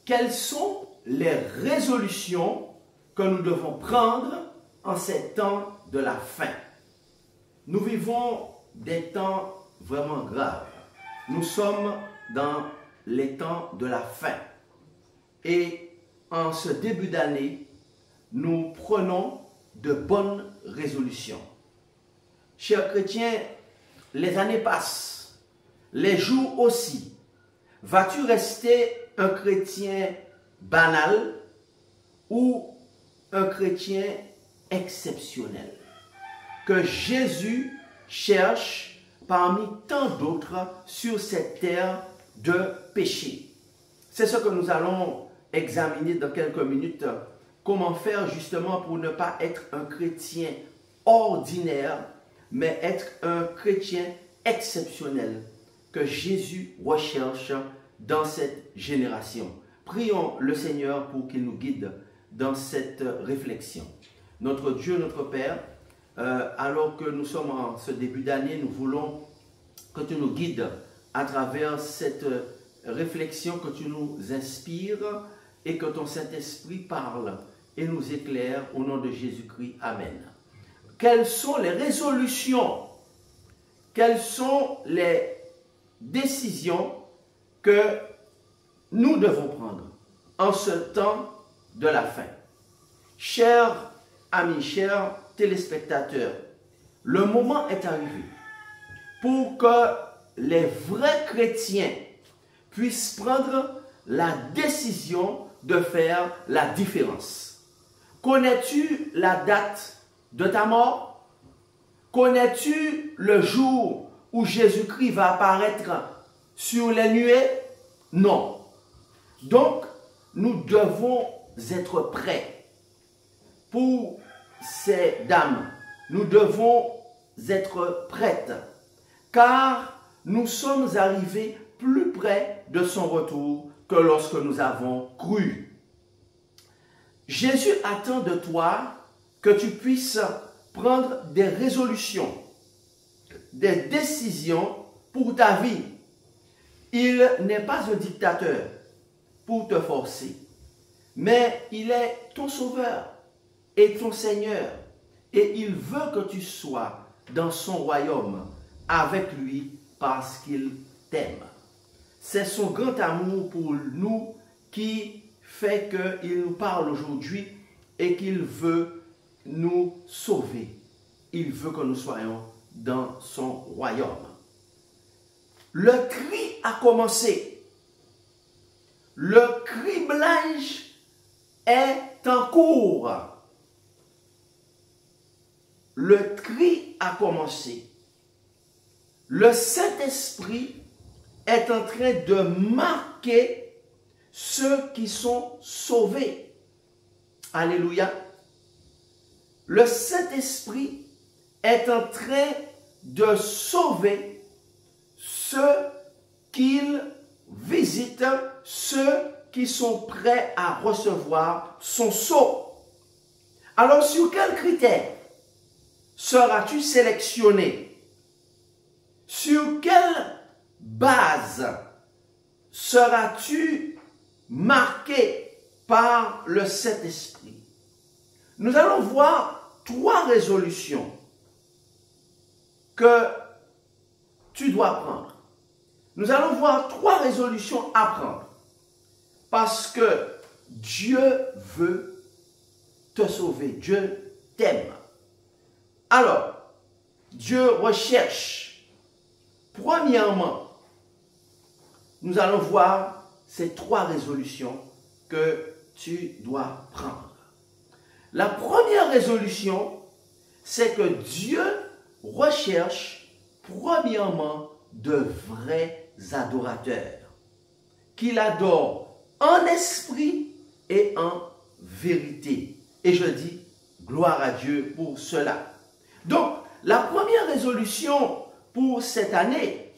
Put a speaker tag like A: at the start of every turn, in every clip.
A: quelles sont les résolutions que nous devons prendre en ces temps de la fin? Nous vivons des temps vraiment graves. Nous sommes dans les temps de la fin. Et en ce début d'année, nous prenons de bonnes résolutions. Chers chrétiens, les années passent, les jours aussi. Vas-tu rester un chrétien banal ou un chrétien exceptionnel que Jésus cherche parmi tant d'autres sur cette terre de péché? C'est ce que nous allons examiner dans quelques minutes. Comment faire justement pour ne pas être un chrétien ordinaire, mais être un chrétien exceptionnel que Jésus recherche dans cette génération. Prions le Seigneur pour qu'il nous guide dans cette réflexion. Notre Dieu, notre Père, alors que nous sommes en ce début d'année, nous voulons que tu nous guides à travers cette réflexion, que tu nous inspires et que ton Saint-Esprit parle et nous éclaire au nom de Jésus-Christ. Amen. Quelles sont les résolutions? Quelles sont les décisions que nous devons prendre en ce temps de la fin? Chers amis, chers téléspectateurs, le moment est arrivé pour que les vrais chrétiens puissent prendre la décision de faire la différence. Connais-tu la date de ta mort? Connais-tu le jour où Jésus-Christ va apparaître sur les nuées? Non. Donc, nous devons être prêts pour ces dames. Nous devons être prêtes, car nous sommes arrivés plus près de son retour que lorsque nous avons cru. Jésus attend de toi que tu puisses prendre des résolutions, des décisions pour ta vie. Il n'est pas un dictateur pour te forcer, mais il est ton sauveur et ton Seigneur. Et il veut que tu sois dans son royaume avec lui parce qu'il t'aime. C'est son grand amour pour nous qui fait qu'il nous parle aujourd'hui et qu'il veut nous sauver. Il veut que nous soyons dans son royaume. Le cri a commencé. Le criblage est en cours. Le cri a commencé. Le Saint-Esprit est en train de marquer ceux qui sont sauvés. Alléluia. Le Saint-Esprit est en train de sauver ceux qu'il visite, ceux qui sont prêts à recevoir son sceau. Alors, sur quels critères seras-tu sélectionné? Sur quelle base seras-tu marqué par le Saint-Esprit? Nous allons voir 3 résolutions que tu dois prendre. Nous allons voir 3 résolutions à prendre parce que Dieu veut te sauver. Dieu t'aime. Alors, Dieu recherche. Premièrement, nous allons voir ces 3 résolutions que tu dois prendre. La première résolution, c'est que Dieu recherche premièrement de vrais adorateurs, qu'il adore en esprit et en vérité. Et je dis gloire à Dieu pour cela. Donc, la première résolution pour cette année,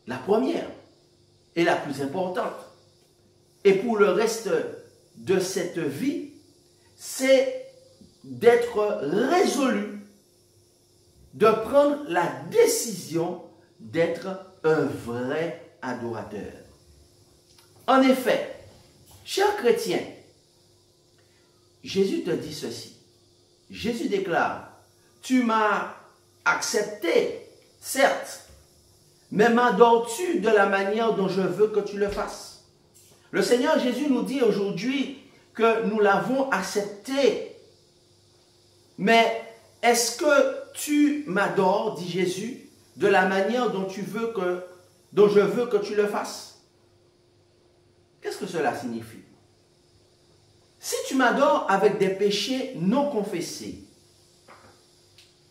A: la première et la plus importante, et pour le reste de cette vie, c'est d'être résolu, de prendre la décision d'être un vrai adorateur. En effet, Chers chrétiens, Jésus te dit ceci. Jésus déclare, tu m'as accepté, certes, mais m'adores-tu de la manière dont je veux que tu le fasses? Le Seigneur Jésus nous dit aujourd'hui que nous l'avons accepté. Mais est-ce que tu m'adores, dit Jésus, de la manière dont je veux que tu le fasses? Qu'est-ce que cela signifie? Si tu m'adores avec des péchés non confessés,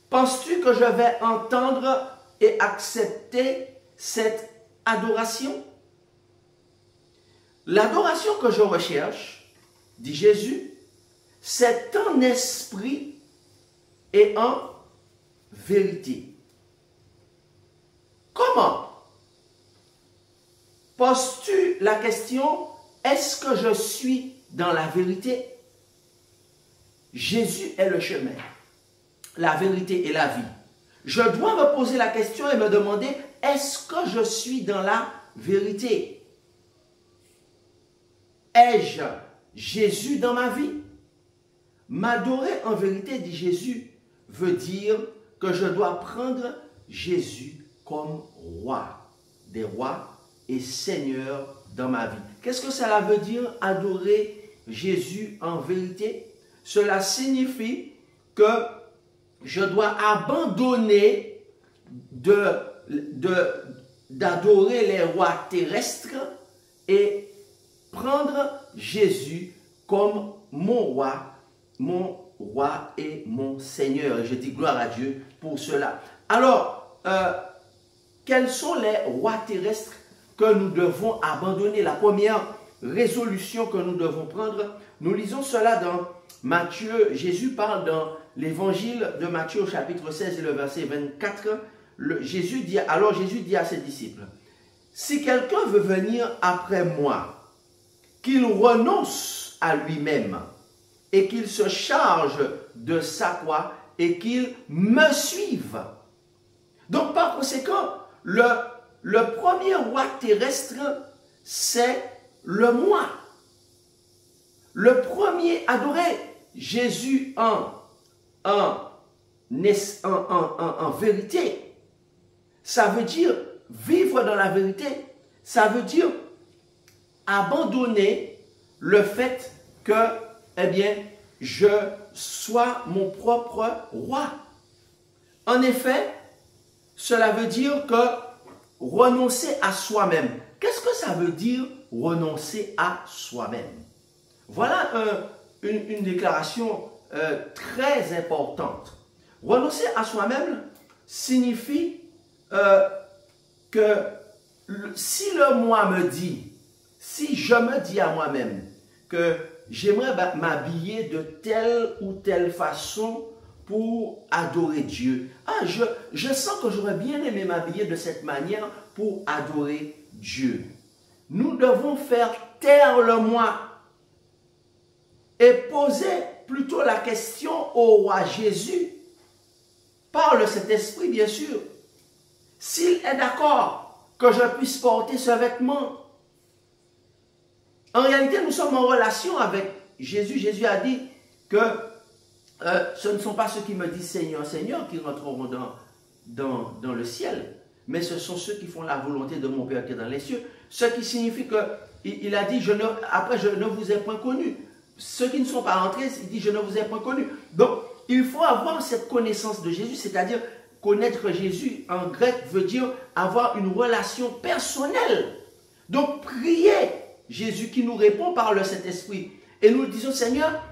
A: penses-tu que je vais entendre et accepter cette adoration? L'adoration que je recherche, dit Jésus, c'est en esprit et en vérité. Comment? Poses-tu la question, est-ce que je suis dans la vérité? Jésus est le chemin, la vérité et la vie. Je dois me poser la question et me demander, est-ce que je suis dans la vérité? Ai-je Jésus dans ma vie? M'adorer en vérité, dit Jésus, veut dire que je dois prendre Jésus comme roi des rois et Seigneur dans ma vie. Qu'est-ce que cela veut dire, adorer Jésus en vérité? Cela signifie que je dois abandonner d'adorer les rois terrestres et prendre Jésus comme mon roi et mon Seigneur. Et je dis gloire à Dieu pour cela. Alors, quels sont les rois terrestres que nous devons abandonner? La première résolution que nous devons prendre, nous lisons cela dans Matthieu. Jésus parle dans l'évangile de Matthieu au chapitre 16 et le verset 24. Jésus dit à ses disciples, « Si quelqu'un veut venir après moi, qu'il renonce à lui-même et qu'il se charge de sa croix et qu'il me suive. » Donc par conséquent, le premier roi terrestre, c'est le moi. Le premier adoré, Jésus en vérité. Ça veut dire vivre dans la vérité. Ça veut dire abandonner le fait que, eh bien, je sois mon propre roi. En effet, cela veut dire que renoncer à soi-même. Qu'est-ce que ça veut dire renoncer à soi-même? Voilà une déclaration très importante. Renoncer à soi-même signifie que si le moi me dit, si je me dis à moi-même que j'aimerais m'habiller de telle ou telle façon pour adorer Dieu. Ah, je sens que j'aurais bien aimé m'habiller de cette manière pour adorer Dieu. Nous devons faire taire le moi et poser plutôt la question au roi Jésus, par le Saint-Esprit bien sûr, s'il est d'accord que je puisse porter ce vêtement. En réalité, nous sommes en relation avec Jésus. Jésus a dit que ce ne sont pas ceux qui me disent Seigneur, Seigneur qui rentreront dans le ciel, mais ce sont ceux qui font la volonté de mon Père qui est dans les cieux. Ce qui signifie qu'il a dit, après je ne vous ai point connu. Ceux qui ne sont pas rentrés, il dit, je ne vous ai point connu. Donc, il faut avoir cette connaissance de Jésus, c'est-à-dire connaître Jésus en grec veut dire avoir une relation personnelle. Donc, prier Jésus qui nous répond par le Saint-Esprit. Et nous disons, Seigneur,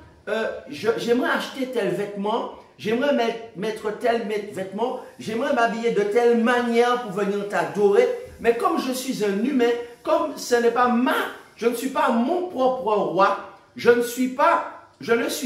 A: j'aimerais acheter tel vêtement, j'aimerais mettre tel vêtement, j'aimerais m'habiller de telle manière pour venir t'adorer. Mais comme je suis un humain, comme ce n'est pas je ne suis pas mon propre roi, je ne suis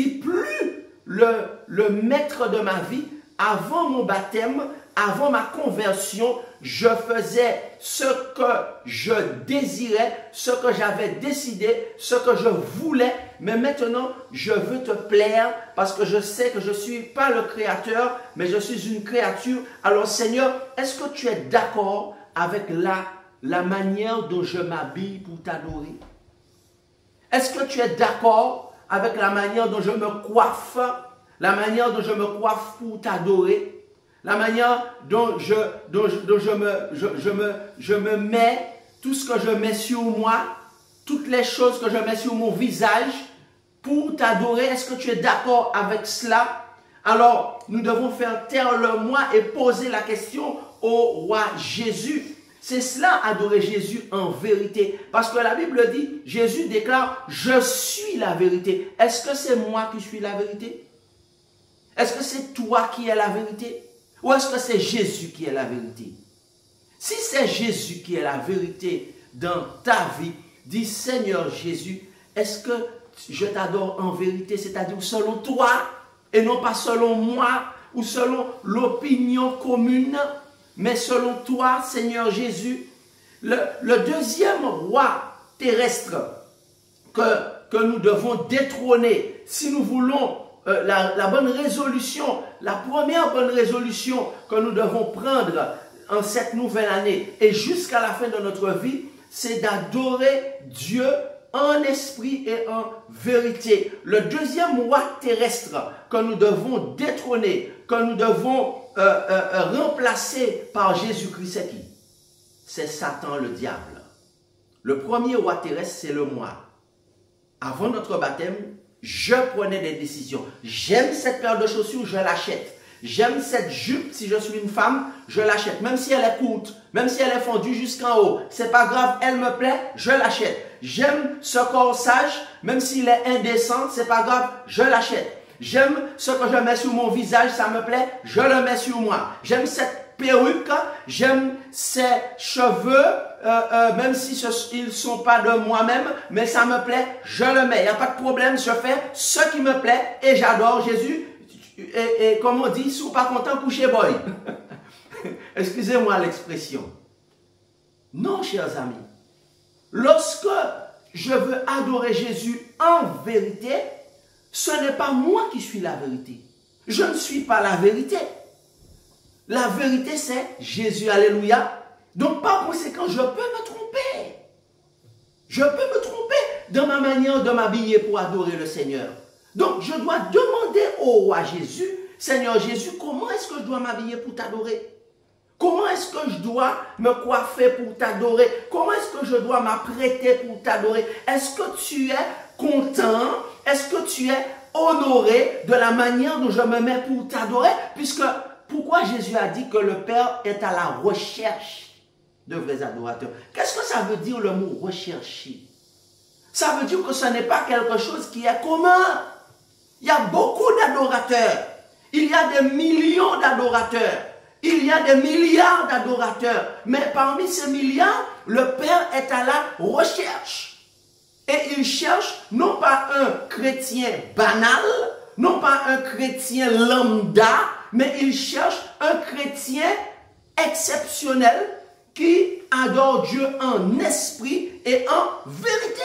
A: plus le maître de ma vie. Avant mon baptême, avant ma conversion, je faisais ce que je désirais, ce que j'avais décidé, ce que je voulais. Mais maintenant, je veux te plaire parce que je sais que je ne suis pas le créateur, mais je suis une créature. Alors Seigneur, est-ce que tu es d'accord avec la manière dont je m'habille pour t'adorer? Est-ce que tu es d'accord avec la manière dont je me coiffe, la manière dont je me coiffe pour t'adorer, la manière dont je me mets, tout ce que je mets sur moi, toutes les choses que je mets sur mon visage pour t'adorer? Est-ce que tu es d'accord avec cela? Alors, nous devons faire taire le moi et poser la question au roi Jésus. C'est cela, adorer Jésus en vérité. Parce que la Bible dit, Jésus déclare, je suis la vérité. Est-ce que c'est moi qui suis la vérité? Est-ce que c'est toi qui es la vérité? Ou est-ce que c'est Jésus qui est la vérité? Si c'est Jésus qui est la vérité dans ta vie, dis Seigneur Jésus, est-ce que je t'adore en vérité, c'est-à-dire selon toi et non pas selon moi ou selon l'opinion commune, mais selon toi, Seigneur Jésus. Le deuxième roi terrestre que nous devons détrôner, si nous voulons la bonne résolution, la première bonne résolution que nous devons prendre en cette nouvelle année et jusqu'à la fin de notre vie, c'est d'adorer Dieu en esprit et en vérité. Le deuxième roi terrestre que nous devons détrôner, que nous devons remplacer par Jésus-Christ, c'est qui? C'est Satan, le diable. Le premier roi terrestre, c'est le moi. Avant notre baptême, je prenais des décisions. J'aime cette paire de chaussures, je l'achète. J'aime cette jupe, si je suis une femme, je l'achète. Même si elle est courte, même si elle est fendue jusqu'en haut, c'est pas grave, elle me plaît, je l'achète. J'aime ce corsage, même s'il est indécent, c'est pas grave, je l'achète. J'aime ce que je mets sur mon visage, ça me plaît, je le mets sur moi. J'aime cette perruque, j'aime ces cheveux, même si ils ne sont pas de moi-même, mais ça me plaît, je le mets. Il n'y a pas de problème, je fais ce qui me plaît et j'adore Jésus. Et comme on dit, si vous pas content, couchez boy. Excusez-moi l'expression. Non, chers amis. Lorsque je veux adorer Jésus en vérité, ce n'est pas moi qui suis la vérité. Je ne suis pas la vérité. La vérité, c'est Jésus. Alléluia. Donc, par conséquent, je peux me tromper. Je peux me tromper dans ma manière de m'habiller pour adorer le Seigneur. Donc, je dois demander au roi Jésus, Seigneur Jésus, comment est-ce que je dois m'habiller pour t'adorer? Comment est-ce que je dois me coiffer pour t'adorer? Comment est-ce que je dois m'apprêter pour t'adorer? Est-ce que tu es content? Est-ce que tu es honoré de la manière dont je me mets pour t'adorer? Puisque, pourquoi Jésus a dit que le Père est à la recherche de vrais adorateurs? Qu'est-ce que ça veut dire le mot rechercher? Ça veut dire que ce n'est pas quelque chose qui est commun. Il y a beaucoup d'adorateurs. Il y a des millions d'adorateurs. Il y a des milliards d'adorateurs. Mais parmi ces milliards, le Père est à la recherche. Et il cherche non pas un chrétien banal, non pas un chrétien lambda, mais il cherche un chrétien exceptionnel qui adore Dieu en esprit et en vérité.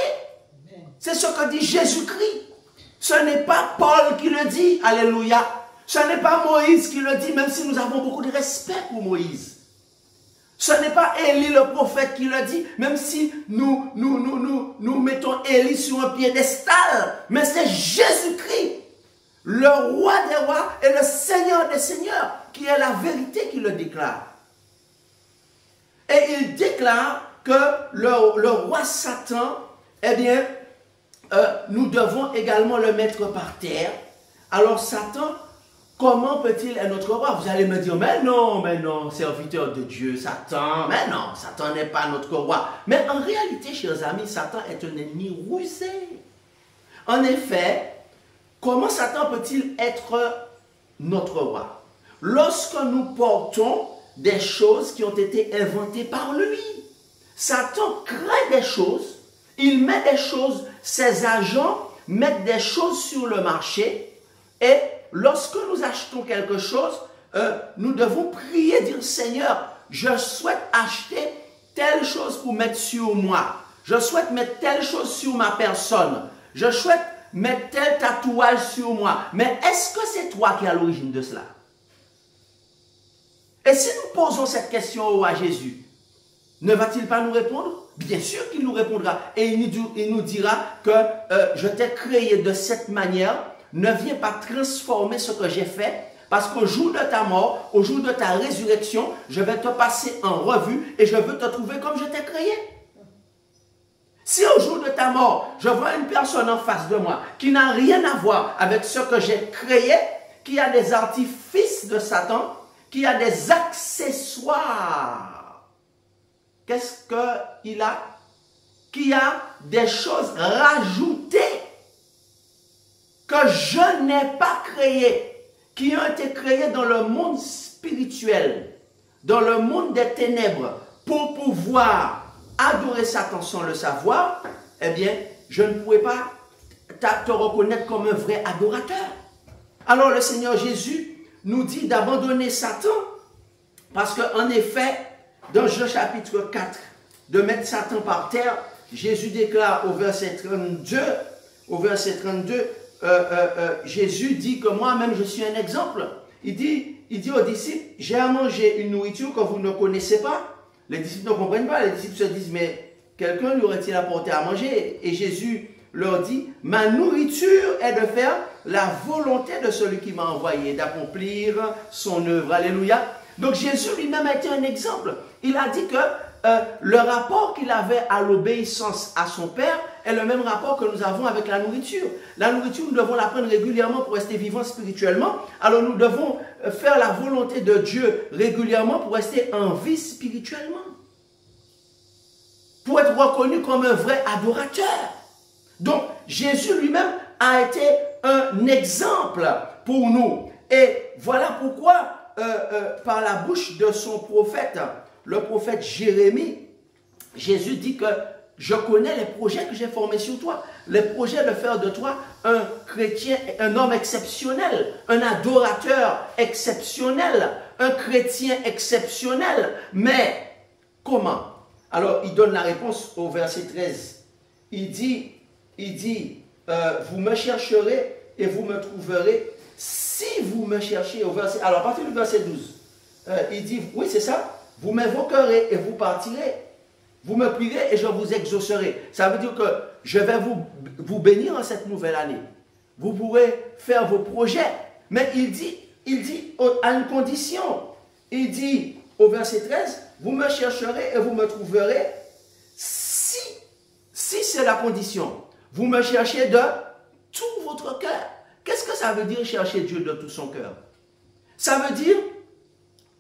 A: C'est ce que dit Jésus-Christ. Ce n'est pas Paul qui le dit, alléluia. Ce n'est pas Moïse qui le dit, même si nous avons beaucoup de respect pour Moïse. Ce n'est pas Élie le prophète qui le dit, même si nous mettons Élie sur un piédestal. Mais c'est Jésus-Christ, le roi des rois et le Seigneur des seigneurs, qui est la vérité qui le déclare. Et il déclare que le roi Satan, eh bien, nous devons également le mettre par terre. Alors Satan, comment peut-il être notre roi? Vous allez me dire, mais non, serviteur de Dieu, Satan, mais non, Satan n'est pas notre roi. Mais en réalité, chers amis, Satan est un ennemi rusé. En effet, comment Satan peut-il être notre roi? Lorsque nous portons des choses qui ont été inventées par lui. Satan crée des choses, il met des choses, ses agents mettent des choses sur le marché et lorsque nous achetons quelque chose, nous devons prier, dire Seigneur, je souhaite acheter telle chose pour mettre sur moi. Je souhaite mettre telle chose sur ma personne. Je souhaite mettre tel tatouage sur moi. Mais est-ce que c'est toi qui es à l'origine de cela? Et si nous posons cette question à Jésus, ne va-t-il pas nous répondre? Bien sûr qu'il nous répondra. Et il nous dira que je t'ai créé de cette manière, ne viens pas transformer ce que j'ai fait, parce qu'au jour de ta mort, au jour de ta résurrection, je vais te passer en revue et je veux te trouver comme je t'ai créé. Si au jour de ta mort, je vois une personne en face de moi qui n'a rien à voir avec ce que j'ai créé, qui a des artifices de Satan, qui a des accessoires, qu'est-ce qu'il a? Qui a des choses rajoutées que je n'ai pas créées, qui ont été créées dans le monde spirituel, dans le monde des ténèbres, pour pouvoir adorer Satan sans le savoir, eh bien, je ne pouvais pas te reconnaître comme un vrai adorateur. Alors le Seigneur Jésus nous dit d'abandonner Satan, parce qu'en effet, dans Jean chapitre 4, de mettre Satan par terre, Jésus déclare au verset 32, Jésus dit que moi-même je suis un exemple. Il dit aux disciples, j'ai à manger une nourriture que vous ne connaissez pas. Les disciples ne comprennent pas, les disciples se disent, mais quelqu'un lui aurait-il apporté à manger? Et Jésus leur dit, ma nourriture est de faire la volonté de celui qui m'a envoyé, d'accomplir son œuvre. Alléluia. Donc Jésus lui-même a été un exemple. Il a dit que le rapport qu'il avait à l'obéissance à son Père est le même rapport que nous avons avec la nourriture. La nourriture, nous devons la prendre régulièrement pour rester vivants spirituellement. Alors nous devons faire la volonté de Dieu régulièrement pour rester en vie spirituellement. Pour être reconnu comme un vrai adorateur. Donc Jésus lui-même a été un exemple pour nous. Et voilà pourquoi par la bouche de son prophète, le prophète Jérémie, Jésus dit que je connais les projets que j'ai formés sur toi. Les projets de faire de toi un chrétien, un homme exceptionnel, un adorateur exceptionnel, un chrétien exceptionnel. Mais comment? Alors il donne la réponse au verset 13. Il dit, vous me chercherez et vous me trouverez si vous me cherchez au verset. Alors à partir du verset 12, il dit, oui c'est ça, vous m'invoquerez et vous partirez. Vous me prierez et je vous exaucerai. Ça veut dire que je vais vous bénir en cette nouvelle année. Vous pourrez faire vos projets. Mais il dit à une condition. Il dit au verset 13, vous me chercherez et vous me trouverez si c'est la condition. Vous me cherchez de tout votre cœur. Qu'est-ce que ça veut dire chercher Dieu de tout son cœur? Ça veut dire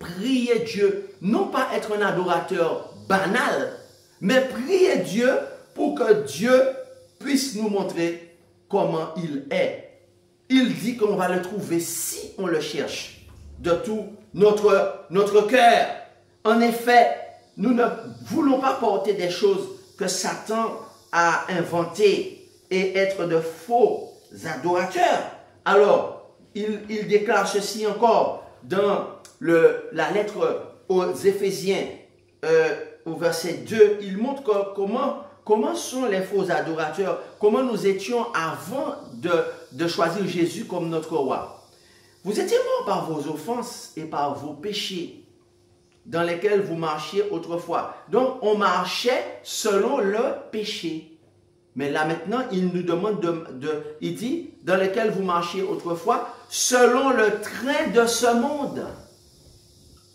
A: prier Dieu, non pas être un adorateur banal, mais prier Dieu pour que Dieu puisse nous montrer comment il est. Il dit qu'on va le trouver si on le cherche de tout notre cœur. En effet, nous ne voulons pas porter des choses que Satan a inventées et être de faux adorateurs. Alors, il déclare ceci encore dans la lettre aux Éphésiens, au verset 2, il montre comment sont les faux adorateurs, comment nous étions avant de choisir Jésus comme notre roi. Vous étiez morts par vos offenses et par vos péchés dans lesquels vous marchiez autrefois. Donc, on marchait selon le péché. Mais là maintenant, il nous demande il dit, dans lesquels vous marchiez autrefois, selon le train de ce monde.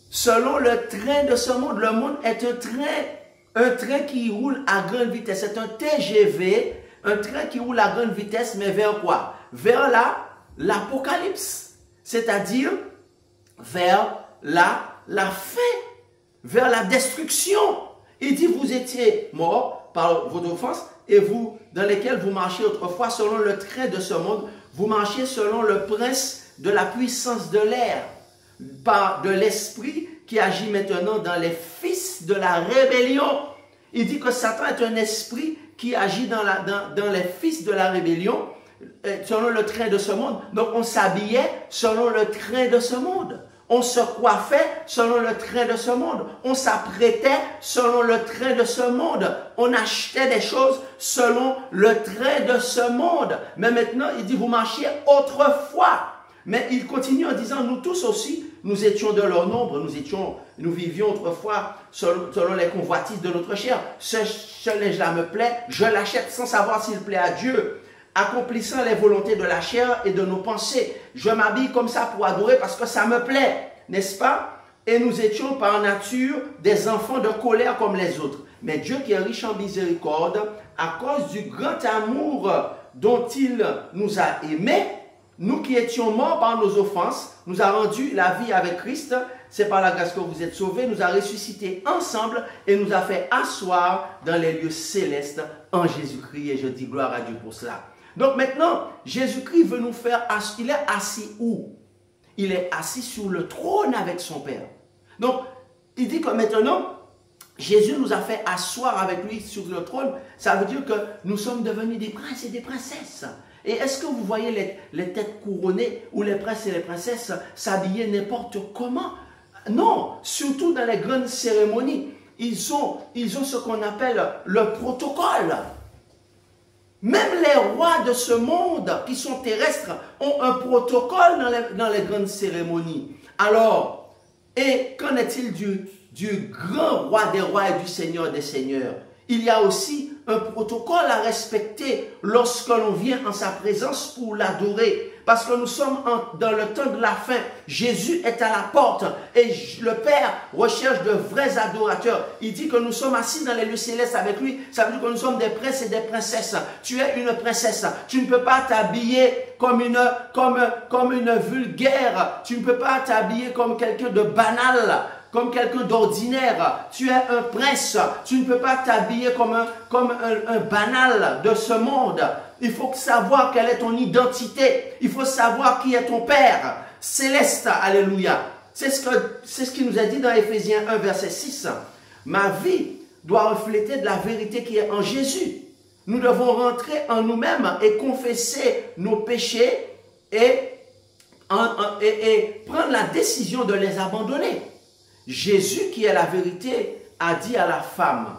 A: Selon le train de ce monde. Le monde est un train qui roule à grande vitesse. C'est un TGV, un train qui roule à grande vitesse, mais vers quoi? Vers l'apocalypse. C'est-à-dire vers la fin, vers la destruction. Il dit, vous étiez morts par vos offenses, et vous, dans lesquels vous marchiez autrefois, selon le train de ce monde, vous marchiez selon le prince de la puissance de l'air, par de l'esprit qui agit maintenant dans les fils de la rébellion. Il dit que Satan est un esprit qui agit dans les fils de la rébellion, selon le train de ce monde. Donc on s'habillait selon le train de ce monde. On se coiffait selon le train de ce monde. On s'apprêtait selon le train de ce monde. On achetait des choses selon le train de ce monde. Mais maintenant, il dit, vous marchiez autrefois. Mais il continue en disant, nous tous aussi, nous étions de leur nombre, nous vivions autrefois selon les convoitises de notre chair. Ce linge-là me plaît, je l'achète sans savoir s'il plaît à Dieu, accomplissant les volontés de la chair et de nos pensées. Je m'habille comme ça pour adorer parce que ça me plaît, n'est-ce pas? Et nous étions par nature des enfants de colère comme les autres. Mais Dieu qui est riche en miséricorde, à cause du grand amour dont il nous a aimés, nous qui étions morts par nos offenses, nous a rendu la vie avec Christ. C'est par la grâce que vous êtes sauvés, nous a ressuscités ensemble et nous a fait asseoir dans les lieux célestes en Jésus-Christ. Et je dis gloire à Dieu pour cela. Donc maintenant, Jésus-Christ veut nous faire, il est assis où? Il est assis sur le trône avec son Père. Donc, il dit que maintenant, Jésus nous a fait asseoir avec lui sur le trône. Ça veut dire que nous sommes devenus des princes et des princesses. Et est-ce que vous voyez les têtes couronnées où les princes et les princesses s'habillaient n'importe comment? Non, surtout dans les grandes cérémonies. Ils ont ce qu'on appelle le protocole. Même les rois de ce monde qui sont terrestres ont un protocole dans les grandes cérémonies. Alors, et qu'en est-il du grand roi des rois et du seigneur des seigneurs? Il y a aussi un protocole à respecter lorsque l'on vient en sa présence pour l'adorer. Parce que nous sommes dans le temps de la fin. Jésus est à la porte et le Père recherche de vrais adorateurs. Il dit que nous sommes assis dans les lieux célestes avec lui. Ça veut dire que nous sommes des princes et des princesses. Tu es une princesse. Tu ne peux pas t'habiller comme une vulgaire. Tu ne peux pas t'habiller comme quelqu'un de banal, comme quelqu'un d'ordinaire. Tu es un prince. Tu ne peux pas t'habiller comme un banal de ce monde. Il faut savoir quelle est ton identité. Il faut savoir qui est ton Père céleste. Alléluia. C'est ce qu'il nous a dit dans Éphésiens 1, verset 6. Ma vie doit refléter de la vérité qui est en Jésus. Nous devons rentrer en nous-mêmes et confesser nos péchés et prendre la décision de les abandonner. Jésus, qui est la vérité, a dit à la femme,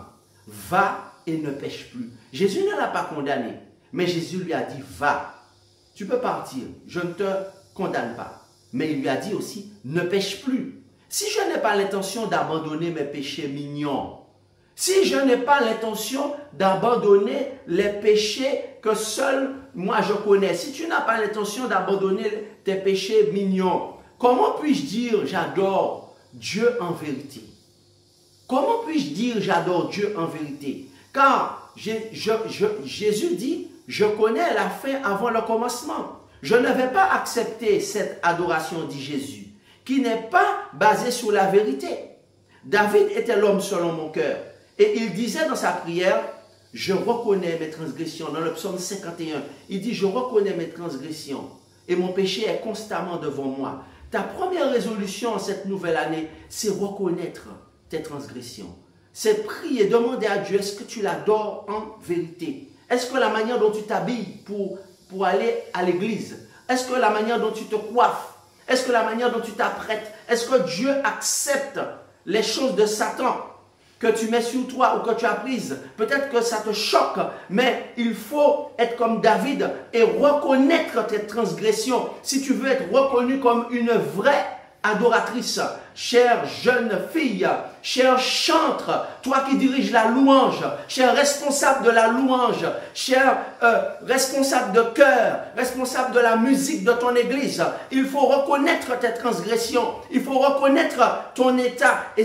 A: va et ne pêche plus. Jésus ne l'a pas condamné. Mais Jésus lui a dit, va, tu peux partir, je ne te condamne pas. Mais il lui a dit aussi, ne pêche plus. Si je n'ai pas l'intention d'abandonner mes péchés mignons, si je n'ai pas l'intention d'abandonner les péchés que seul moi je connais, si tu n'as pas l'intention d'abandonner tes péchés mignons, comment puis-je dire j'adore Dieu en vérité? Comment puis-je dire j'adore Dieu en vérité? Car Jésus dit, je connais la fin avant le commencement. Je ne vais pas accepter cette adoration, dit Jésus, qui n'est pas basée sur la vérité. David était l'homme selon mon cœur. Et il disait dans sa prière, je reconnais mes transgressions. Dans le psaume 51, il dit, je reconnais mes transgressions et mon péché est constamment devant moi. Ta première résolution en cette nouvelle année, c'est reconnaître tes transgressions. C'est prier, demander à Dieu, est-ce que tu l'adores en vérité? Est-ce que la manière dont tu t'habilles pour aller à l'église, est-ce que la manière dont tu te coiffes, est-ce que la manière dont tu t'apprêtes, est-ce que Dieu accepte les choses de Satan que tu mets sur toi ou que tu as prises? Peut-être que ça te choque, mais il faut être comme David et reconnaître tes transgressions si tu veux être reconnu comme une vraie adoratrice. Chère jeune fille, chère chantre, toi qui diriges la louange, cher responsable de la louange, cher responsable de chœur, responsable de la musique de ton église, il faut reconnaître tes transgressions, il faut reconnaître ton état. Et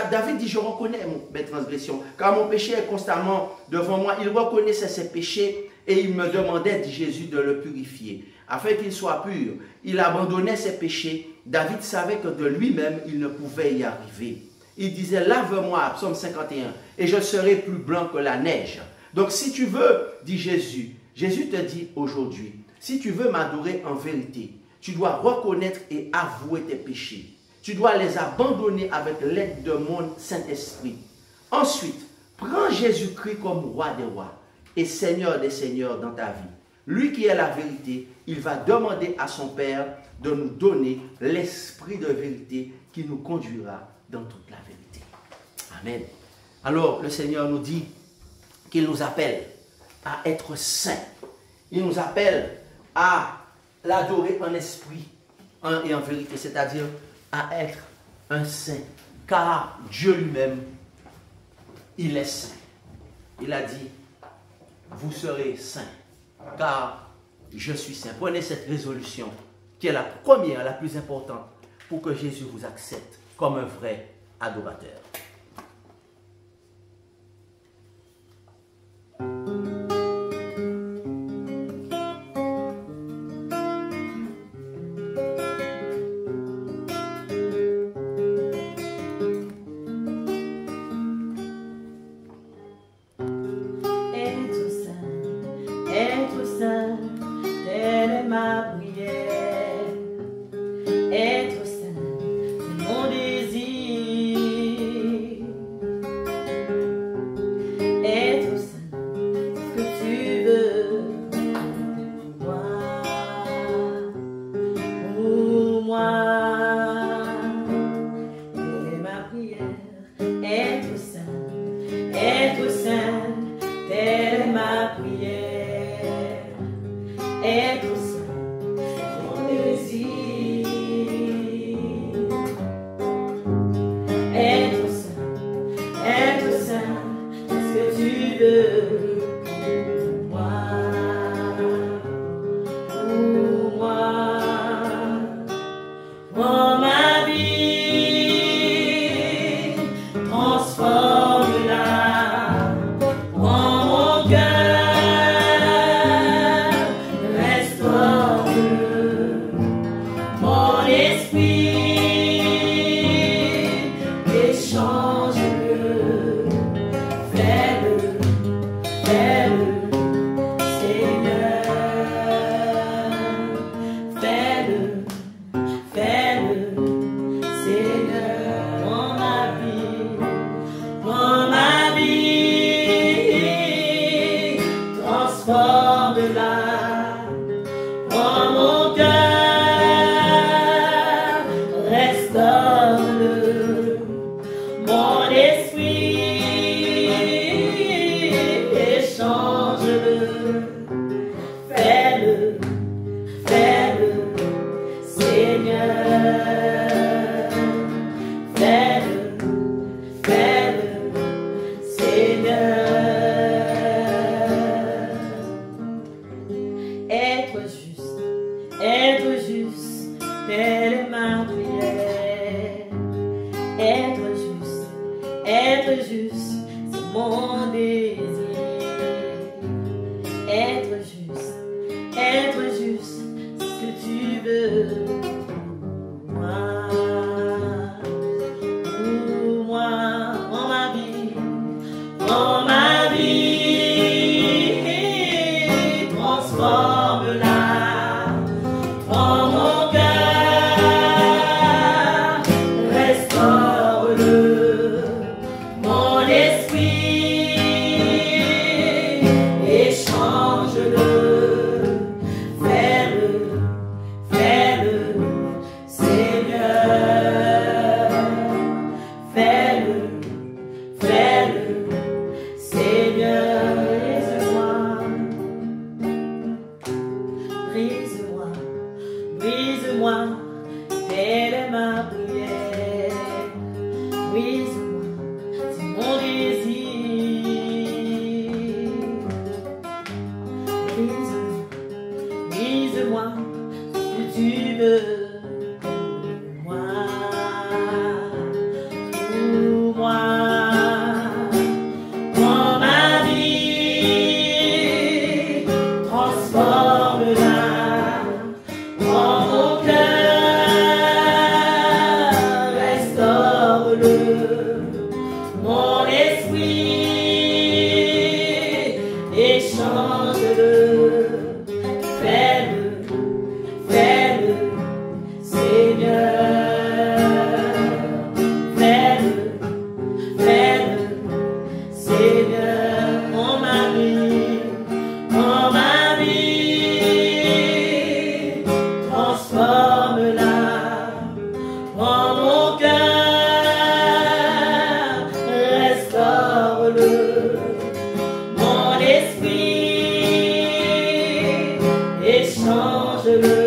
A: David dit, je reconnais mes transgressions, car mon péché est constamment devant moi. Il reconnaissait ses péchés et il me demandait, dit Jésus, de le purifier, afin qu'il soit pur. Il abandonnait ses péchés. David savait que de lui-même, il ne pouvait y arriver. Il disait, lave-moi, psaume 51, et je serai plus blanc que la neige. Donc si tu veux, dit Jésus, Jésus te dit aujourd'hui, si tu veux m'adorer en vérité, tu dois reconnaître et avouer tes péchés. Tu dois les abandonner avec l'aide de mon Saint-Esprit. Ensuite, prends Jésus-Christ comme roi des rois et Seigneur des seigneurs dans ta vie. Lui qui est la vérité, il va demander à son Père de nous donner l'esprit de vérité qui nous conduira dans toute la vérité. Amen. Alors, le Seigneur nous dit qu'il nous appelle à être saints. Il nous appelle à l'adorer en esprit et en vérité, c'est-à-dire à être un saint, car Dieu lui-même, il est saint. Il a dit, vous serez saints, car je suis saint. Prenez cette résolution, qui est la première, la plus importante, pour que Jésus vous accepte comme un vrai adorateur.
B: Change-le.